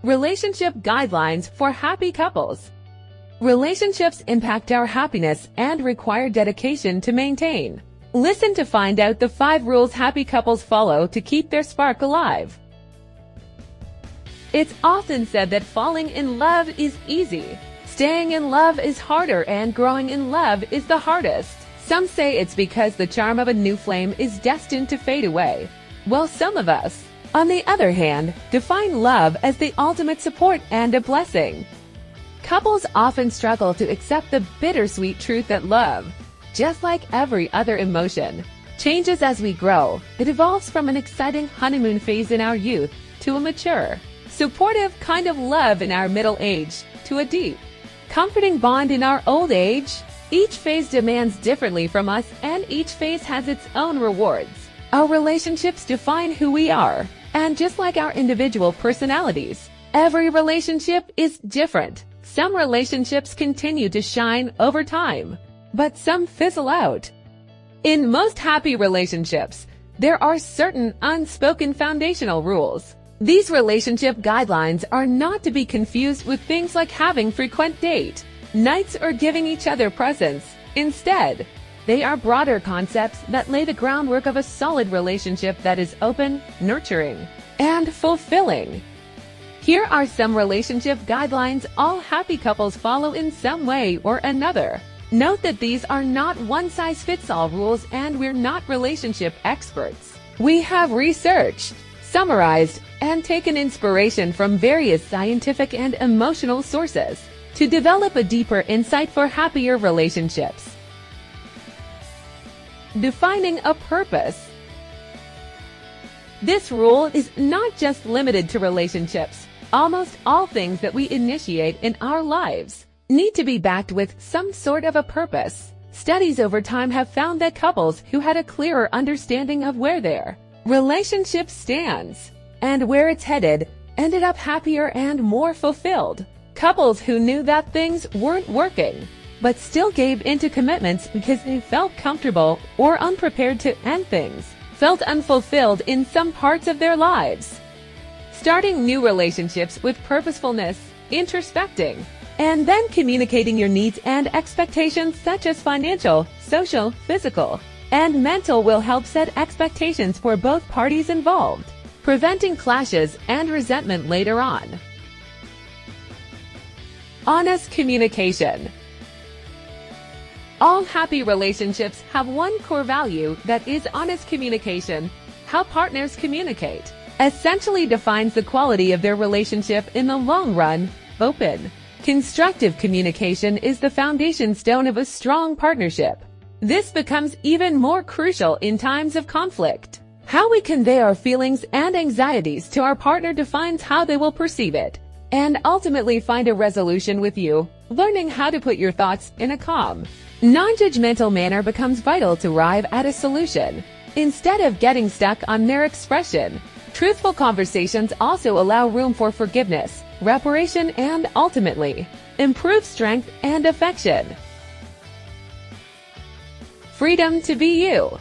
Relationship guidelines for happy couples. Relationships impact our happiness and require dedication to maintain. Listen to find out the 5 rules happy couples follow to keep their spark alive. It's often said that falling in love is easy. Staying in love is harder and growing in love is the hardest. Some say it's because the charm of a new flame is destined to fade away. While some of us, on the other hand, define love as the ultimate support and a blessing. Couples often struggle to accept the bittersweet truth that love, just like every other emotion, changes as we grow. It evolves from an exciting honeymoon phase in our youth to a mature, supportive kind of love in our middle age to a deep, comforting bond in our old age. Each phase demands differently from us, and each phase has its own rewards. Our relationships define who we are, and just like our individual personalities, every relationship is different. Some relationships continue to shine over time, but some fizzle out. In most happy relationships, there are certain unspoken foundational rules. These relationship guidelines are not to be confused with things like having frequent date nights or giving each other presents. Instead, they are broader concepts that lay the groundwork of a solid relationship that is open, nurturing, and fulfilling. Here are some relationship guidelines all happy couples follow in some way or another. Note that these are not one-size-fits-all rules, and we're not relationship experts. We have researched, summarized, and taken inspiration from various scientific and emotional sources to develop a deeper insight for happier relationships. Defining a purpose. This rule is not just limited to relationships. Almost all things that we initiate in our lives need to be backed with some sort of a purpose. Studies over time have found that couples who had a clearer understanding of where their relationship stands and where it's headed ended up happier and more fulfilled. Couples who knew that things weren't working but still gave into commitments because they felt comfortable or unprepared to end things felt unfulfilled in some parts of their lives. Starting new relationships with purposefulness, introspecting, and then communicating your needs and expectations such as financial, social, physical, and mental will help set expectations for both parties involved, preventing clashes and resentment later on. Honest communication. All happy relationships have one core value, that is honest communication. How partners communicate essentially defines the quality of their relationship in the long run. Open, constructive communication is the foundation stone of a strong partnership. This becomes even more crucial in times of conflict. How we convey our feelings and anxieties to our partner defines how they will perceive it and ultimately find a resolution with you. Learning how to put your thoughts in a calm, non-judgmental manner becomes vital to arrive at a solution. Instead of getting stuck on their expression, truthful conversations also allow room for forgiveness, reparation, and ultimately, improve strength and affection. Freedom to be you.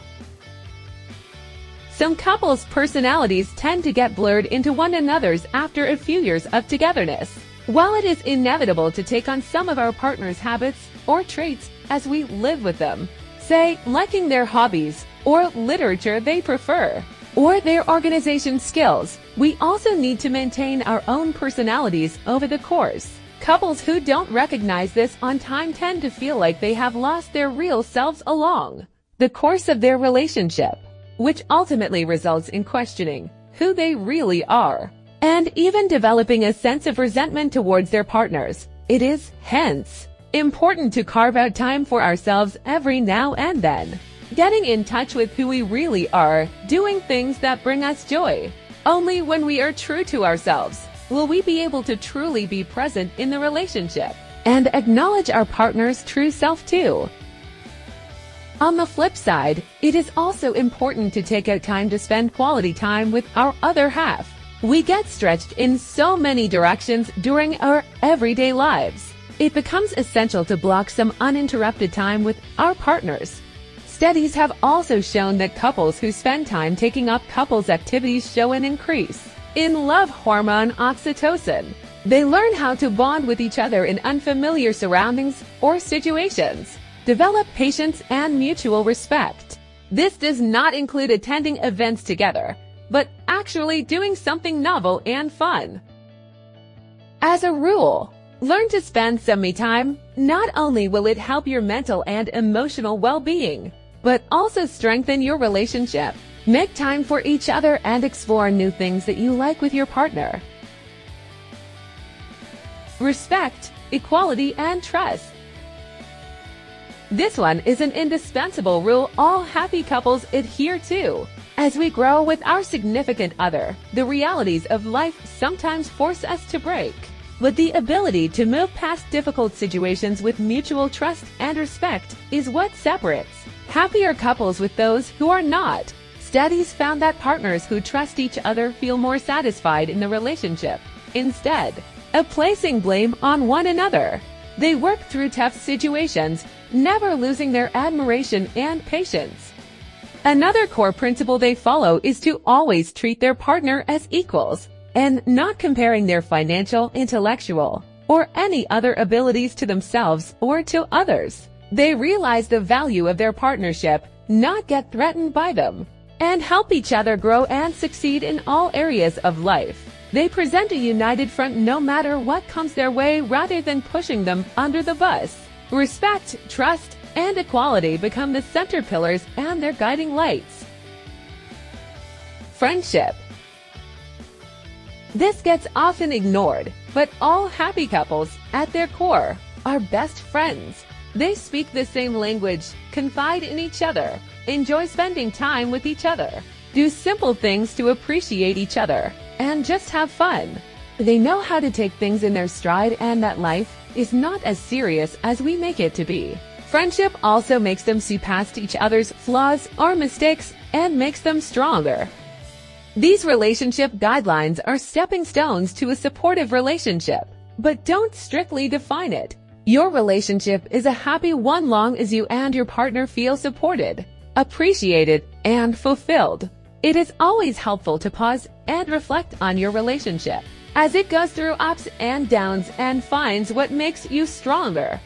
Some couples' personalities tend to get blurred into one another's after a few years of togetherness. While it is inevitable to take on some of our partner's habits or traits as we live with them, say liking their hobbies or literature they prefer, or their organization skills, we also need to maintain our own personalities over the course. Couples who don't recognize this on time tend to feel like they have lost their real selves along the course of their relationship, which ultimately results in questioning who they really are and even developing a sense of resentment towards their partners. It is, hence, important to carve out time for ourselves every now and then, getting in touch with who we really are, doing things that bring us joy. Only when we are true to ourselves will we be able to truly be present in the relationship and acknowledge our partner's true self too. On the flip side, it is also important to take out time to spend quality time with our other half. We get stretched in so many directions during our everyday lives. It becomes essential to block some uninterrupted time with our partners. Studies have also shown that couples who spend time taking up couples activities show an increase in-love hormone oxytocin. They learn how to bond with each other in unfamiliar surroundings or situations. Develop patience and mutual respect. This does not include attending events together, but actually doing something novel and fun. As a rule, learn to spend some me time. Not only will it help your mental and emotional well-being, but also strengthen your relationship. Make time for each other and explore new things that you like with your partner. Respect, equality, and trust. This one is an indispensable rule all happy couples adhere to. As we grow with our significant other, the realities of life sometimes force us to break. But the ability to move past difficult situations with mutual trust and respect is what separates happier couples with those who are not. Studies found that partners who trust each other feel more satisfied in the relationship, instead of placing blame on one another. They work through tough situations, never losing their admiration and patience. Another core principle they follow is to always treat their partner as equals and not comparing their financial, intellectual, or any other abilities to themselves or to others. They realize the value of their partnership, not get threatened by them, and help each other grow and succeed in all areas of life. They present a united front no matter what comes their way rather than pushing them under the bus. Respect, trust, and equality become the center pillars and their guiding lights. Friendship. This gets often ignored, but all happy couples, at their core, are best friends. They speak the same language, confide in each other, enjoy spending time with each other, do simple things to appreciate each other, and just have fun. They know how to take things in their stride and that life is not as serious as we make it to be. Friendship also makes them see past each other's flaws or mistakes and makes them stronger. These relationship guidelines are stepping stones to a supportive relationship, but don't strictly define it. Your relationship is a happy one long as you and your partner feel supported, appreciated, and fulfilled. It is always helpful to pause and reflect on your relationship as it goes through ups and downs and finds what makes you stronger.